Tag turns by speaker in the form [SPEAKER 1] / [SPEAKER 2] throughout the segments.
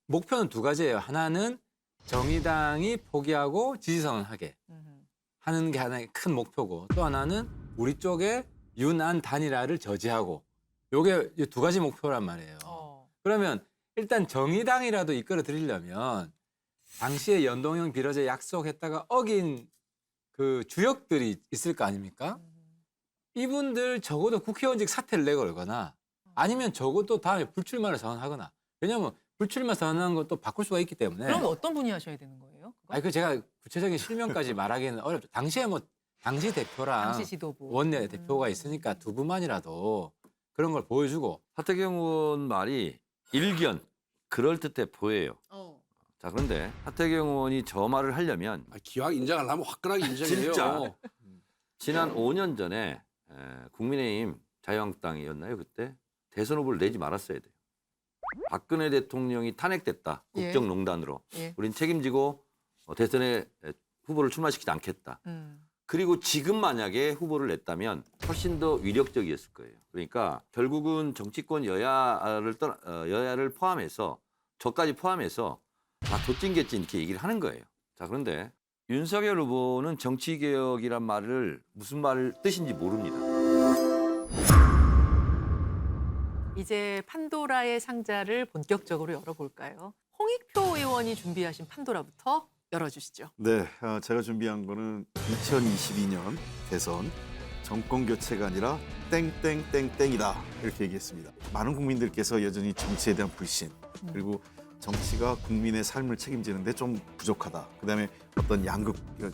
[SPEAKER 1] 목표는 두 가지예요. 하나는 정의당이 포기하고 지지선언하게 하는 게 하나의 큰 목표고, 또 하나는 우리 쪽에 윤안 단일화를 저지하고, 요게 이 두 가지 목표란 말이에요. 그러면 일단 정의당이라도 이끌어 드리려면 당시에 연동형 비례제 약속했다가 어긴 그 주역들이 있을 거 아닙니까? 이분들 적어도 국회의원직 사퇴를 내걸거나 아니면 적어도 다음에 불출마를 선언하거나. 왜냐하면 불출마 선언한 것도 바꿀 수가 있기 때문에.
[SPEAKER 2] 그럼 어떤 분이 하셔야 되는 거예요? 그거?
[SPEAKER 1] 아니, 그 제가 구체적인 실명까지 말하기는 어렵죠. 당시에 뭐 당시 대표랑
[SPEAKER 2] 당시 지도부.
[SPEAKER 1] 원내 대표가 있으니까 두 분만이라도 그런 걸 보여주고.
[SPEAKER 3] 하태경 의원 말이 일견 그럴듯해 보여요. 자, 그런데 하태경 의원이 저 말을 하려면
[SPEAKER 4] 기왕 인정하려면 화끈하게 인정해요.
[SPEAKER 3] 진짜. 지난 5년 전에 국민의힘 자유한국당이었나요? 그때 대선 후보를 내지 말았어야 돼요. 박근혜 대통령이 탄핵됐다.
[SPEAKER 2] 예.
[SPEAKER 3] 국정농단으로.
[SPEAKER 2] 예.
[SPEAKER 3] 우린 책임지고 대선에 후보를 출마시키지 않겠다. 그리고 지금 만약에 후보를 냈다면 훨씬 더 위력적이었을 거예요. 그러니까 결국은 정치권 여야를 포함해서 저까지 포함해서 다 도찐개찐 이렇게 얘기를 하는 거예요. 자, 그런데 윤석열 후보는 정치개혁이란 말을 무슨 말 뜻인지 모릅니다.
[SPEAKER 2] 이제 판도라의 상자를 본격적으로 열어볼까요? 홍익표 의원이 준비하신 판도라부터 열어주시죠.
[SPEAKER 5] 네, 제가 준비한 거는 2022년 대선 정권 교체가 아니라 땡땡땡땡이다 이렇게 얘기했습니다. 많은 국민들께서 여전히 정치에 대한 불신, 그리고 정치가 국민의 삶을 책임지는데 좀 부족하다. 그다음에 어떤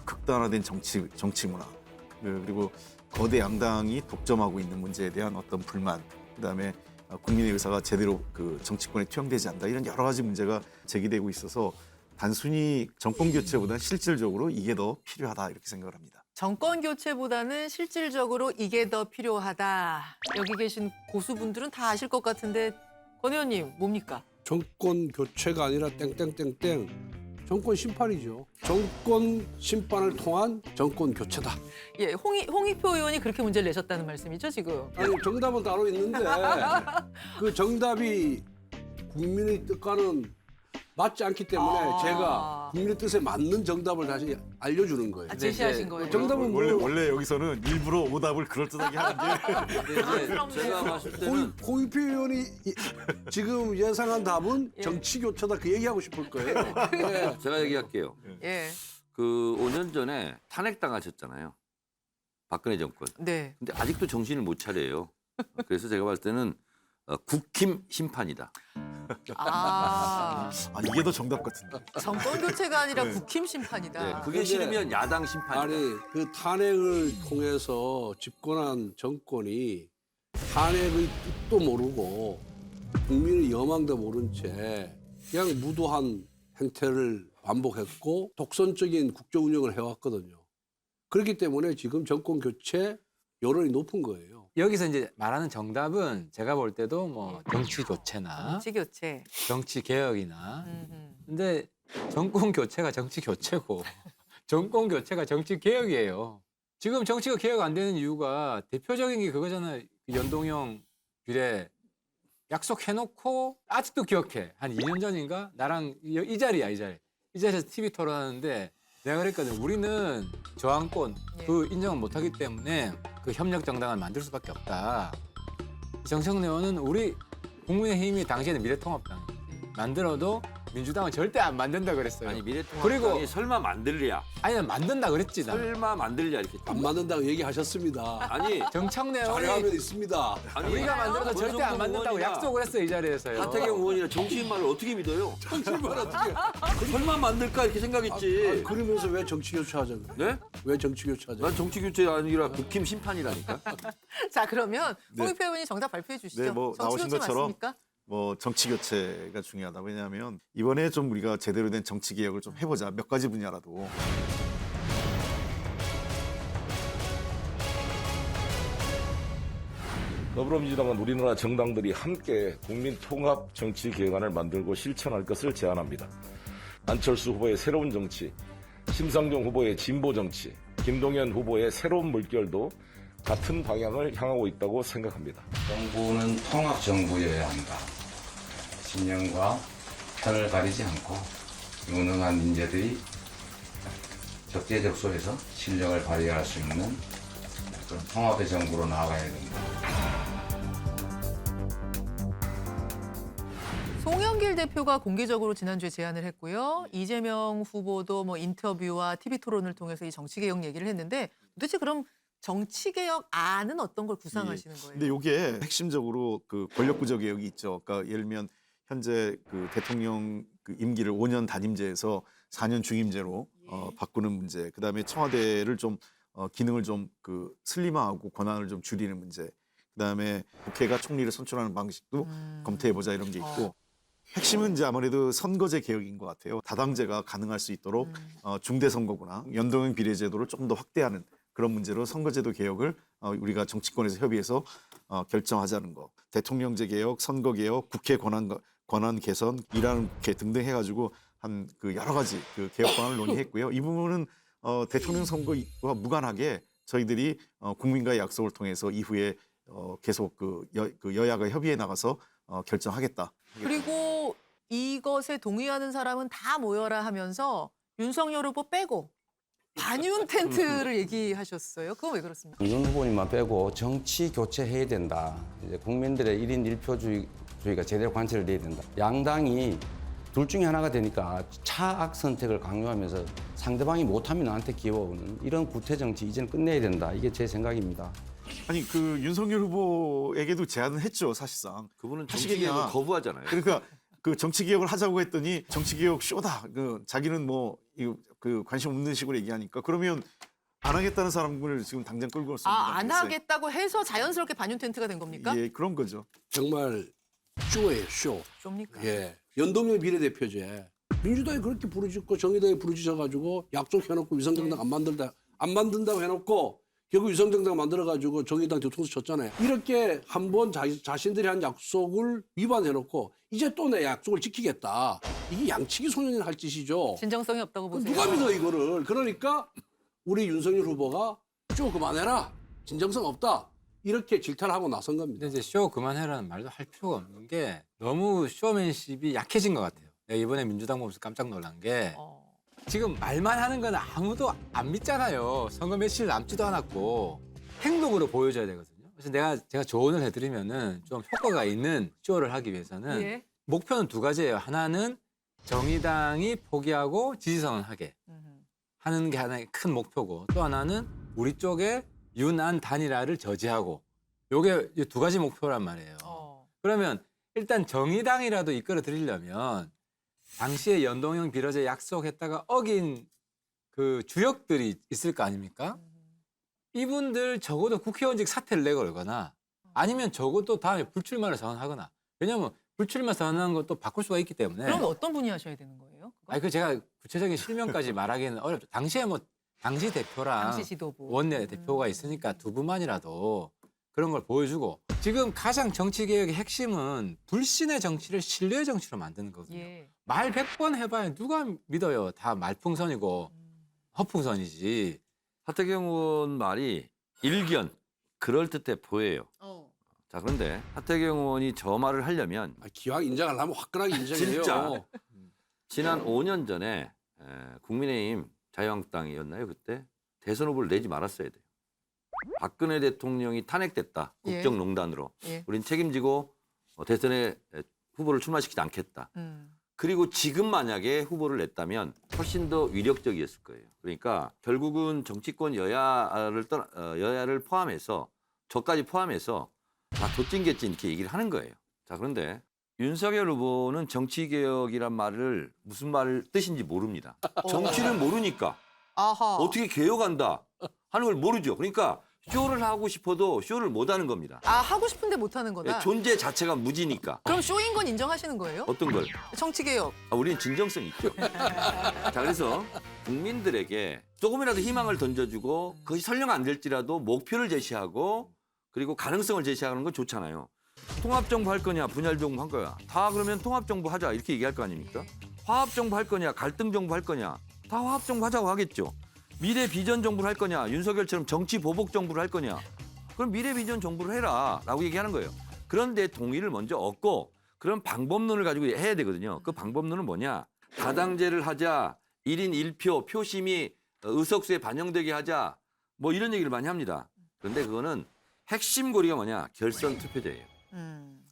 [SPEAKER 5] 극단화된 정치 문화, 그리고 거대 양당이 독점하고 있는 문제에 대한 어떤 불만, 그다음에 국민의 의사가 제대로 그 정치권에 투영되지 않는다, 이런 여러 가지 문제가 제기되고 있어서 단순히 정권 교체보다는 실질적으로 이게 더 필요하다 이렇게 생각을 합니다.
[SPEAKER 2] 정권 교체보다는 실질적으로 이게 더 필요하다. 여기 계신 고수분들은 다 아실 것 같은데 권 의원님 뭡니까?
[SPEAKER 4] 정권 교체가 아니라 땡땡땡땡. 정권 심판이죠. 정권 심판을 통한 정권 교체다.
[SPEAKER 2] 예, 홍익표 의원이 그렇게 문제를 내셨다는 말씀이죠 지금?
[SPEAKER 4] 아니, 정답은 따로 있는데 그 정답이 국민의 뜻과는 맞지 않기 때문에 제가 국민의 뜻에 맞는 정답을 다시 알려주는 거예요.
[SPEAKER 2] 제시하신 거예요.
[SPEAKER 4] 정답은
[SPEAKER 5] 원래 여기서는 일부러 오답을 그럴듯하게 하는 게
[SPEAKER 3] 제가 봤을 때는
[SPEAKER 4] 홍익표 의원이 지금 예상한 답은
[SPEAKER 2] 예.
[SPEAKER 4] 정치 교체다, 그 얘기하고 싶을 거예요. 네.
[SPEAKER 3] 제가 얘기할게요.
[SPEAKER 2] 예,
[SPEAKER 3] 그 5년 전에 탄핵당하셨잖아요. 박근혜 정권.
[SPEAKER 2] 네.
[SPEAKER 3] 근데 아직도 정신을 못 차려요. 그래서 제가 봤을 때는 국힘 심판이다.
[SPEAKER 2] 아,
[SPEAKER 5] 이게 더 정답 같은데.
[SPEAKER 2] 정권 교체가 아니라 국힘 심판이다.
[SPEAKER 3] 네, 그게 싫으면 야당 심판이다.
[SPEAKER 4] 아니, 그 탄핵을 통해서 집권한 정권이 탄핵의 뜻도 모르고 국민의 여망도 모른 채 그냥 무도한 행태를 반복했고 독선적인 국정 운영을 해왔거든요. 그렇기 때문에 지금 정권 교체 여론이 높은 거예요.
[SPEAKER 1] 여기서 이제 말하는 정답은 제가 볼 때도 뭐 정치 교체나
[SPEAKER 2] 정치 교체.
[SPEAKER 1] 정치 개혁이나.
[SPEAKER 2] 음흠.
[SPEAKER 1] 근데 정권 교체가 정치 교체고 정권 교체가 정치 개혁이에요. 지금 정치가 개혁 안 되는 이유가 대표적인 게 그거잖아요. 연동형 비례 약속해놓고 아직도 기억해. 한 2년 전인가 나랑 이 자리에서 TV 토론하는데 내가 그랬거든. 우리는 저항권 그 인정을 못하기 때문에 그 협력 정당을 만들 수밖에 없다. 정청래 의원은 우리 국민의힘이 당시에는 미래통합당 만들어도 민주당은 절대 안 만든다 그랬어요.
[SPEAKER 3] 아니, 미래통합당이
[SPEAKER 1] 그리고
[SPEAKER 3] 설마 만들랴.
[SPEAKER 1] 아니 만든다 그랬지 나.
[SPEAKER 3] 설마 만들랴 이렇게.
[SPEAKER 4] 안 만든다고 얘기하셨습니다.
[SPEAKER 3] 아니,
[SPEAKER 1] 정청래
[SPEAKER 4] 자료화면
[SPEAKER 1] 의원이
[SPEAKER 4] 있습니다.
[SPEAKER 3] 아니
[SPEAKER 1] 우리가 만들어도
[SPEAKER 3] 어느
[SPEAKER 1] 절대 안
[SPEAKER 3] 정도
[SPEAKER 1] 만든다고
[SPEAKER 3] 의원이나
[SPEAKER 1] 약속을 했어요 이 자리에서요.
[SPEAKER 3] 하태경 의원이나 정치인 말을 어떻게 믿어요? 설마 만들까 이렇게 생각했지.
[SPEAKER 4] 그러면서 왜 정치 교체하자고?
[SPEAKER 3] 네?
[SPEAKER 4] 왜 정치 교체하자고?
[SPEAKER 3] 난 정치 교체 아니라 국힘 심판이라니까.
[SPEAKER 2] 자, 그러면
[SPEAKER 5] 네.
[SPEAKER 2] 홍익표 의원이 정답 발표해 주시죠.
[SPEAKER 5] 네, 뭐
[SPEAKER 2] 정치
[SPEAKER 5] 나오신
[SPEAKER 2] 교체
[SPEAKER 5] 것처럼
[SPEAKER 2] 맞습니까?
[SPEAKER 5] 뭐 정치 교체가 중요하다. 왜냐하면 이번에 좀 우리가 제대로 된 정치 개혁을 좀 해보자. 몇 가지 분야라도.
[SPEAKER 6] 더불어민주당은 우리나라 정당들이 함께 국민 통합 정치 개혁안을 만들고 실천할 것을 제안합니다. 안철수 후보의 새로운 정치, 심상정 후보의 진보 정치, 김동연 후보의 새로운 물결도 같은 방향을 향하고 있다고 생각합니다.
[SPEAKER 7] 정부는 통합정부여야 한다. 진영과 편을 가리지 않고 유능한 인재들이 적재적소에서 실력을 발휘할 수 있는 그런 통합의 정부로 나아가야 됩니다.
[SPEAKER 2] 송영길 대표가 공개적으로 지난주에 제안을 했고요. 이재명 후보도 뭐 인터뷰와 TV 토론을 통해서 이 정치개혁 얘기를 했는데 도대체 그럼 정치개혁 안은 어떤 걸 구상하시는 거예요?
[SPEAKER 5] 근데 이게 핵심적으로 그 권력구조 개혁이 있죠. 그러니까 예를 들면 현재 그 대통령 그 임기를 5년 단임제에서 4년 중임제로 바꾸는 문제. 그다음에 청와대를 좀 기능을 좀 그 슬림화하고 권한을 좀 줄이는 문제. 그다음에 국회가 총리를 선출하는 방식도 검토해 보자 이런 게 있고. 핵심은 이제 아무래도 선거제 개혁인 것 같아요. 다당제가 가능할 수 있도록 중대선거구나 연동형 비례제도를 조금 더 확대하는 그런 문제로 선거제도 개혁을 우리가 정치권에서 협의해서 결정하자는 거. 대통령제 개혁, 선거 개혁, 국회 권한 개선, 일하는 국회 등등 해가지고 한 그 여러 가지 그 개혁 방안을 논의했고요. 이 부분은 대통령 선거와 무관하게 저희들이 국민과의 약속을 통해서 이후에 계속 그 여야가 협의해 나가서 결정하겠다.
[SPEAKER 2] 그리고 이것에 동의하는 사람은 다 모여라 하면서 윤석열 후보 빼고 반윤 텐트를 얘기하셨어요. 그건 왜 그렇습니까?
[SPEAKER 7] 윤 후보님만 빼고 정치 교체해야 된다. 이제 국민들의 1인 1표주의가 제대로 관철이 돼야 된다. 양당이 둘 중에 하나가 되니까 차악 선택을 강요하면서 상대방이 못하면 나한테 기워오는 이런 구태 정치 이제는 끝내야 된다. 이게 제 생각입니다.
[SPEAKER 5] 아니 그 윤석열 후보에게도 제안을 했죠 사실상.
[SPEAKER 3] 그분은
[SPEAKER 5] 하시겠냐.
[SPEAKER 3] 정치개혁을 거부하잖아요.
[SPEAKER 5] 그러니까 그 정치 개혁을 하자고 했더니 정치 개혁 쇼다. 그 자기는 뭐 그 관심 없는 식으로 얘기하니까 그러면 안 하겠다는 사람을 지금 당장 끌고 올 수 없는
[SPEAKER 2] 안 하겠다고 해서 자연스럽게 반윤 텐트가 된 겁니까?
[SPEAKER 5] 예, 그런 거죠.
[SPEAKER 4] 정말 쇼예요, 쇼.
[SPEAKER 2] 쇼입니까?
[SPEAKER 4] 예. 연동형 비례대표제. 민주당이 그렇게 부르짖고 정의당이 부르짖어가지고 약속해놓고 위성정당 안 만든다고 해놓고 결국 위성정당 만들어가지고 정의당 뒤통수 쳤잖아요. 이렇게 한번 자신들이 한 약속을 위반해놓고 이제 또 내 약속을 지키겠다. 이게 양치기 소년이 할 짓이죠.
[SPEAKER 2] 진정성이 없다고 보세요.
[SPEAKER 4] 누가 믿어 이거를. 그러니까 우리 윤석열 후보가 쇼 그만해라. 진정성 없다. 이렇게 질타를 하고 나선 겁니다.
[SPEAKER 1] 근데 이제 쇼 그만해라는 말도 할 필요가 없는 게 너무 쇼맨십이 약해진 것 같아요. 내가 이번에 민주당 보면서 깜짝 놀란 게 지금 말만 하는 건 아무도 안 믿잖아요. 선거 며칠 남지도 않았고 행동으로 보여줘야 되거든요. 그래서 제가 조언을 해드리면은 좀 효과가 있는 쇼를 하기 위해서는
[SPEAKER 2] 예.
[SPEAKER 1] 목표는 두 가지예요. 하나는 정의당이 포기하고 지지선언하게 하는 게 하나의 큰 목표고 또 하나는 우리 쪽에 윤안 단일화를 저지하고 요게 두 가지 목표란 말이에요. 그러면 일단 정의당이라도 이끌어 드리려면 당시에 연동형 비례제 약속했다가 어긴 그 주역들이 있을 거 아닙니까? 이분들 적어도 국회의원직 사퇴를 내걸거나 아니면 적어도 다음에 불출마를 선언하거나 왜냐하면 불출마 선언하는 것도 바꿀 수가 있기 때문에
[SPEAKER 2] 그럼 어떤 분이 하셔야 되는 거예요? 그거?
[SPEAKER 1] 아니 그 제가 구체적인 실명까지 말하기는 어렵죠. 당시에 뭐 당시 대표랑
[SPEAKER 2] 당시 지도부.
[SPEAKER 1] 원내 대표가 있으니까 두 분만이라도 그런 걸 보여주고 지금 가장 정치개혁의 핵심은 불신의 정치를 신뢰의 정치로 만드는 거거든요.
[SPEAKER 2] 예.
[SPEAKER 1] 말 100번 해봐야 누가 믿어요. 다 말풍선이고 허풍선이지.
[SPEAKER 3] 하태경 의원 말이 일견 그럴듯해 보여요. 자 그런데 하태경 의원이 저 말을 하려면
[SPEAKER 4] 기왕 인정하려면 화끈하게 인정해요.
[SPEAKER 3] 진짜. 지난 5년 전에 국민의힘 자유한국당이었나요 그때 대선 후보를 내지 말았어야 돼요. 박근혜 대통령이 탄핵됐다 국정농단으로.
[SPEAKER 2] 예.
[SPEAKER 3] 우린 책임지고 대선에 후보를 출마시키지 않겠다. 그리고 지금 만약에 후보를 냈다면 훨씬 더 위력적이었을 거예요. 그러니까 결국은 정치권 여야를 포함해서 저까지 포함해서 다 도찐개찐 이렇게 얘기를 하는 거예요. 자 그런데 윤석열 후보는 정치개혁이란 말을 무슨 말 뜻인지 모릅니다. 정치를 모르니까
[SPEAKER 2] 아하.
[SPEAKER 3] 어떻게 개혁한다 하는 걸 모르죠. 그러니까 쇼를 하고 싶어도 쇼를 못 하는 겁니다.
[SPEAKER 2] 하고 싶은데 못 하는 거다.
[SPEAKER 3] 존재 자체가 무지니까.
[SPEAKER 2] 그럼 쇼인 건 인정하시는 거예요?
[SPEAKER 3] 어떤 걸?
[SPEAKER 2] 정치개혁.
[SPEAKER 3] 우리는 진정성 있죠. 자, 그래서 국민들에게 조금이라도 희망을 던져주고 그것이 설령 안 될지라도 목표를 제시하고 그리고 가능성을 제시하는 건 좋잖아요. 통합정부 할 거냐, 분열정부 할 거냐. 다 그러면 통합정부 하자 이렇게 얘기할 거 아닙니까? 화합정부 할 거냐, 갈등정부 할 거냐. 다 화합정부 하자고 하겠죠. 미래 비전 정부를 할 거냐, 윤석열처럼 정치 보복 정부를 할 거냐. 그럼 미래 비전 정부를 해라 라고 얘기하는 거예요. 그런데 동의를 먼저 얻고 그런 방법론을 가지고 해야 되거든요. 그 방법론은 뭐냐? 다당제를 하자, 1인 1표, 표심이 의석수에 반영되게 하자, 뭐 이런 얘기를 많이 합니다. 그런데 그거는 핵심 고리가 뭐냐? 결선 투표제예요.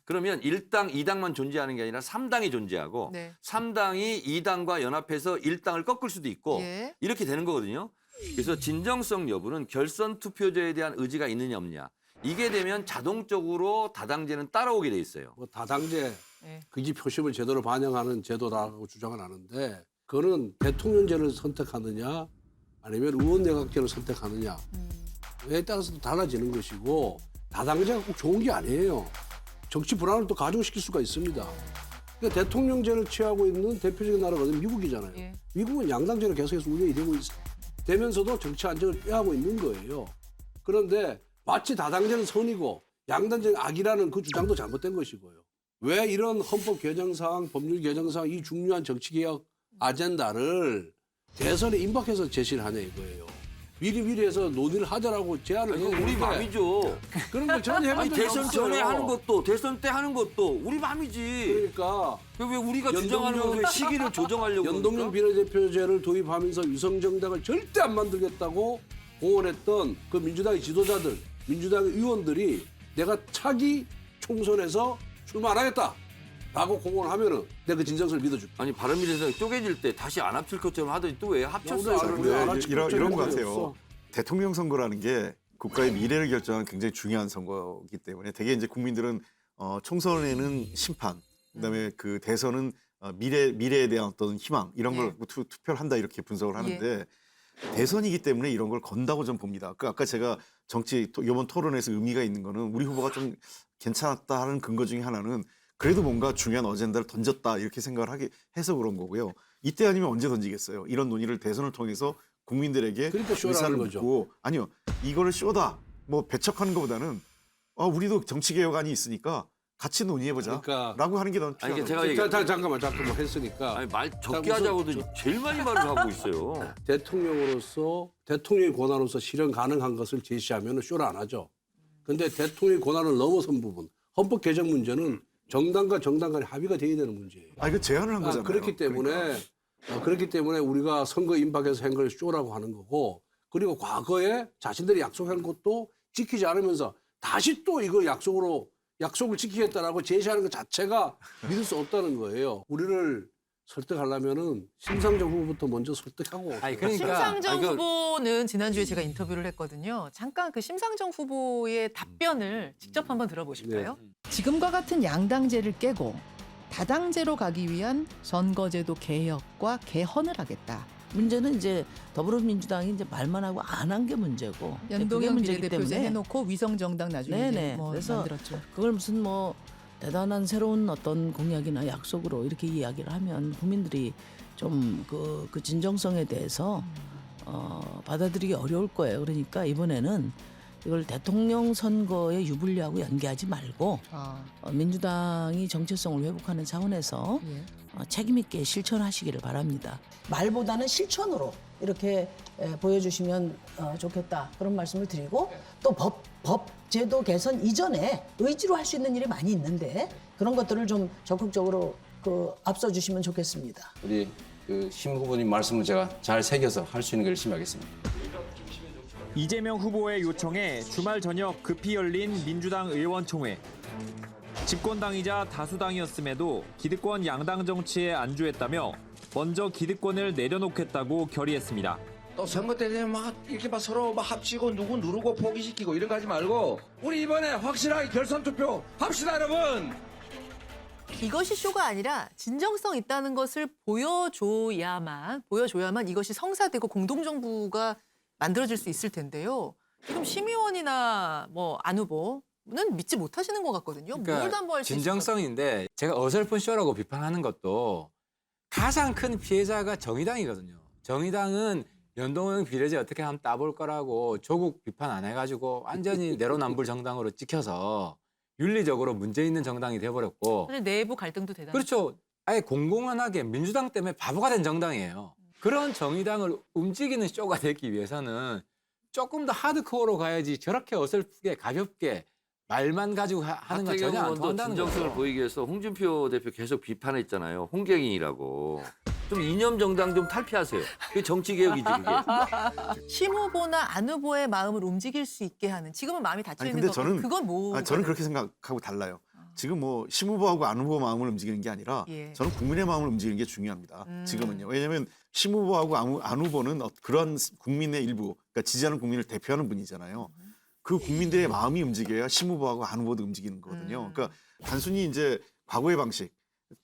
[SPEAKER 3] 그러면 1당, 2당만 존재하는 게 아니라 3당이 존재하고
[SPEAKER 2] 네.
[SPEAKER 3] 3당이 2당과 연합해서 1당을 꺾을 수도 있고
[SPEAKER 2] 예.
[SPEAKER 3] 이렇게 되는 거거든요. 그래서 진정성 여부는 결선 투표제에 대한 의지가 있느냐 없느냐. 이게 되면 자동적으로 다당제는 따라오게 돼 있어요.
[SPEAKER 4] 뭐 다당제
[SPEAKER 2] 네.
[SPEAKER 4] 의지 표심을 제대로 반영하는 제도라고 주장을 하는데 그거는 대통령제를 선택하느냐 아니면 의원 내각제를 선택하느냐 에 따라서도 달라지는 것이고 다당제가 꼭 좋은 게 아니에요. 정치 불안을 또 가중시킬 수가 있습니다. 그러니까 대통령제를 취하고 있는 대표적인 나라가 미국이잖아요.
[SPEAKER 2] 예.
[SPEAKER 4] 미국은 양당제를 계속해서 운영이 되면서도 정치 안정을 꾀하고 있는 거예요. 그런데 마치 다당제는 선이고 양당제는 악이라는 그 주장도 잘못된 것이고요. 왜 이런 헌법 개정사항, 법률 개정사항 이 중요한 정치개혁 아젠다를 대선에 임박해서 제시를 하냐 이거예요. 미리 해서 논의를 하자라고 제안을
[SPEAKER 3] 이거
[SPEAKER 4] 했는데
[SPEAKER 3] 우리 마음이죠.
[SPEAKER 4] 그런 걸 전혀 해본
[SPEAKER 3] 아니
[SPEAKER 4] 적이
[SPEAKER 3] 대선
[SPEAKER 4] 없어요.
[SPEAKER 3] 전에 하는 것도 대선 때 하는 것도 우리 마음이지.
[SPEAKER 4] 그러니까
[SPEAKER 3] 왜 우리가
[SPEAKER 4] 연동형-
[SPEAKER 3] 주장하는 거왜 시기를 조정하려고
[SPEAKER 4] 연동형
[SPEAKER 3] 그러니까?
[SPEAKER 4] 비례대표제를 도입하면서 위성정당을 절대 안 만들겠다고 공언했던 그 민주당의 지도자들, 민주당의 의원들이 내가 차기 총선에서 출마 안 하겠다라고 공언하면은 내가 그 진정성을 믿어줄게.
[SPEAKER 3] 아니 바른미래당이 쪼개질 때 다시 안 합칠 것처럼 하더니 또 왜 합쳤어요?
[SPEAKER 4] 자,
[SPEAKER 3] 그러면?
[SPEAKER 4] 안 합칠
[SPEAKER 5] 이런
[SPEAKER 4] 것처럼
[SPEAKER 5] 것
[SPEAKER 4] 그런 게
[SPEAKER 5] 같아요.
[SPEAKER 4] 없어.
[SPEAKER 5] 대통령 선거라는 게 국가의 미래를 결정하는 굉장히 중요한 선거이기 때문에 되게 이제 국민들은 총선에는 심판, 그다음에 그 대선은 미래에 대한 어떤 희망 이런 걸
[SPEAKER 2] 예.
[SPEAKER 5] 투표를 한다 이렇게 분석을 하는데 대선이기 때문에 이런 걸 건다고 좀 봅니다. 그 아까 제가 이번 토론에서 의미가 있는 거는 우리 후보가 좀 괜찮았다 하는 근거 중에 하나는 그래도 뭔가 중요한 어젠다를 던졌다 이렇게 생각을 해서 그런 거고요. 이때 아니면 언제 던지겠어요? 이런 논의를 대선을 통해서 국민들에게
[SPEAKER 4] 그러니까 쇼라는
[SPEAKER 5] 의사를
[SPEAKER 4] 거죠.
[SPEAKER 5] 묻고 아니요 이거를 쇼다 뭐 배척하는 것보다는 우리도 정치 개혁안이 있으니까 같이 논의해보자
[SPEAKER 4] 그러니까-
[SPEAKER 5] 라고 하는 게 더
[SPEAKER 3] 아니,
[SPEAKER 5] 필요하다.
[SPEAKER 3] 제가
[SPEAKER 4] 잠깐만 했으니까
[SPEAKER 3] 아니 말 적게
[SPEAKER 4] 우선
[SPEAKER 3] 하자고도 제일 많이 말을 하고 있어요.
[SPEAKER 4] 대통령으로서 대통령의 권한으로서 실현 가능한 것을 제시하면 쇼를 안 하죠. 근데 대통령의 권한을 넘어선 부분, 헌법 개정 문제는 정당과 정당 간에 합의가 돼야 되는 문제예요.
[SPEAKER 5] 이거 제안을 한 거잖아요.
[SPEAKER 4] 그렇기 때문에 우리가 선거 임박해서 한 걸 쇼라고 하는 거고 그리고 과거에 자신들이 약속한 것도 지키지 않으면서 다시 또 이거 약속을 지키겠다라고 제시하는 것 자체가 믿을 수 없다는 거예요. 우리를 설득하려면은 심상정 후보부터 먼저 설득하고.
[SPEAKER 1] 아니 그러니까
[SPEAKER 2] 심상정
[SPEAKER 3] 아니, 그-
[SPEAKER 2] 후보는 지난주에 제가 인터뷰를 했거든요. 잠깐 그 심상정 후보의 답변을 직접 한번 들어보실까요?
[SPEAKER 8] 지금과 같은 양당제를 깨고 다당제로 가기 위한 선거제도 개혁과 개헌을 하겠다.
[SPEAKER 9] 문제는 이제 더불어민주당이 이제 말만 하고 안 한 게 문제고 그게
[SPEAKER 8] 연동형
[SPEAKER 9] 문제이기
[SPEAKER 8] 비례대표제
[SPEAKER 9] 때문에
[SPEAKER 8] 해놓고 위성정당 나중에
[SPEAKER 9] 네네.
[SPEAKER 8] 이제 뭐
[SPEAKER 9] 그래서
[SPEAKER 8] 만들었죠.
[SPEAKER 9] 그걸 무슨 뭐 대단한 새로운 어떤 공약이나 약속으로 이렇게 이야기를 하면 국민들이 좀 그 진정성에 대해서 받아들이기 어려울 거예요. 그러니까 이번에는 이걸 대통령 선거의 유불리하고 연계하지 말고 민주당이 정체성을 회복하는 차원에서 책임 있게 실천하시기를 바랍니다.
[SPEAKER 10] 말보다는 실천으로 이렇게 보여주시면 좋겠다 그런 말씀을 드리고 또 법 제도 개선 이전에 의지로 할 수 있는 일이 많이 있는데 그런 것들을 좀 적극적으로 앞서 주시면 좋겠습니다.
[SPEAKER 7] 우리 심 후보님 말씀을 제가 잘 새겨서 할 수 있는 걸 열심히 하겠습니다.
[SPEAKER 11] 이재명 후보의 요청에 주말 저녁 급히 열린 민주당 의원총회. 집권당이자 다수당이었음에도 기득권 양당 정치에 안주했다며 먼저 기득권을 내려놓겠다고 결의했습니다.
[SPEAKER 12] 또 선거 때 되면 막 이렇게 막 서로 막 합치고 누구 누르고 포기시키고 이런 거 하지 말고 우리 이번에 확실하게 결선 투표 합시다 여러분.
[SPEAKER 2] 이것이 쇼가 아니라 진정성 있다는 것을 보여줘야만 이것이 성사되고 공동정부가 만들어질 수 있을 텐데요. 지금 심의원이나 뭐 안 후보는 믿지 못하시는 것 같거든요. 뭘
[SPEAKER 1] 그러니까
[SPEAKER 2] 담보할 수 있을까?
[SPEAKER 1] 진정성인데 제가 어설픈 쇼라고 비판하는 것도 가장 큰 피해자가 정의당이거든요. 정의당은 연동형 비례제 어떻게 하면 따볼 거라고 조국 비판 안 해가지고 완전히 내로남불 정당으로 찍혀서 윤리적으로 문제 있는 정당이 돼버렸고
[SPEAKER 2] 사실 내부 갈등도 대단히
[SPEAKER 1] 그렇죠. 아예 공공연하게 민주당 때문에 바보가 된 정당이에요. 그런 정의당을 움직이는 쇼가 되기 위해서는 조금 더 하드코어로 가야지 저렇게 어설프게 가볍게 말만 가지고 하는 건 전혀
[SPEAKER 3] 하태경
[SPEAKER 1] 안
[SPEAKER 3] 의원도
[SPEAKER 1] 통한다는
[SPEAKER 3] 진정성을
[SPEAKER 1] 거죠.
[SPEAKER 3] 보이기 위해서 홍준표 대표 계속 비판했잖아요. 홍경인이라고. 좀 이념 정당 좀 탈피하세요. 그게 정치 개혁이지 그게.
[SPEAKER 2] 심 후보나 안 후보의 마음을 움직일 수 있게 하는 지금은 마음이 닫혀
[SPEAKER 5] 아니,
[SPEAKER 2] 있는
[SPEAKER 5] 근데
[SPEAKER 2] 거고
[SPEAKER 5] 저는-
[SPEAKER 2] 그건 뭐?
[SPEAKER 5] 저는 그렇게 생각하고 달라요. 지금 뭐 심 후보하고 안 후보 마음을 움직이는 게 아니라
[SPEAKER 2] 예.
[SPEAKER 5] 저는 국민의 마음을 움직이는 게 중요합니다. 지금은요. 왜냐하면 심 후보하고 안 후보는 그런 국민의 일부, 그러니까 지지하는 국민을 대표하는 분이잖아요. 그 국민들의 마음이 움직여야 심 후보하고 안 후보도 움직이는 거거든요. 그러니까 단순히 이제 과거의 방식,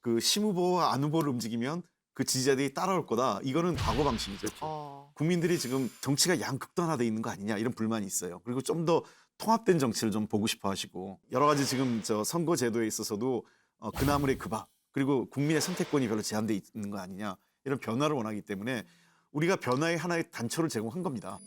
[SPEAKER 5] 그 심 후보와 안 후보를 움직이면 그 지지자들이 따라올 거다. 이거는 과거 방식이죠. 국민들이 지금 정치가 양극단화돼 있는 거 아니냐 이런 불만이 있어요. 그리고 좀 더 통합된 정치를 좀 보고 싶어 하시고 여러 가지 지금 저 선거 제도에 있어서도 그나물의 그밥 그리고 국민의 선택권이 별로 제한돼 있는 거 아니냐 이런 변화를 원하기 때문에 우리가 변화의 하나의 단초를 제공한 겁니다.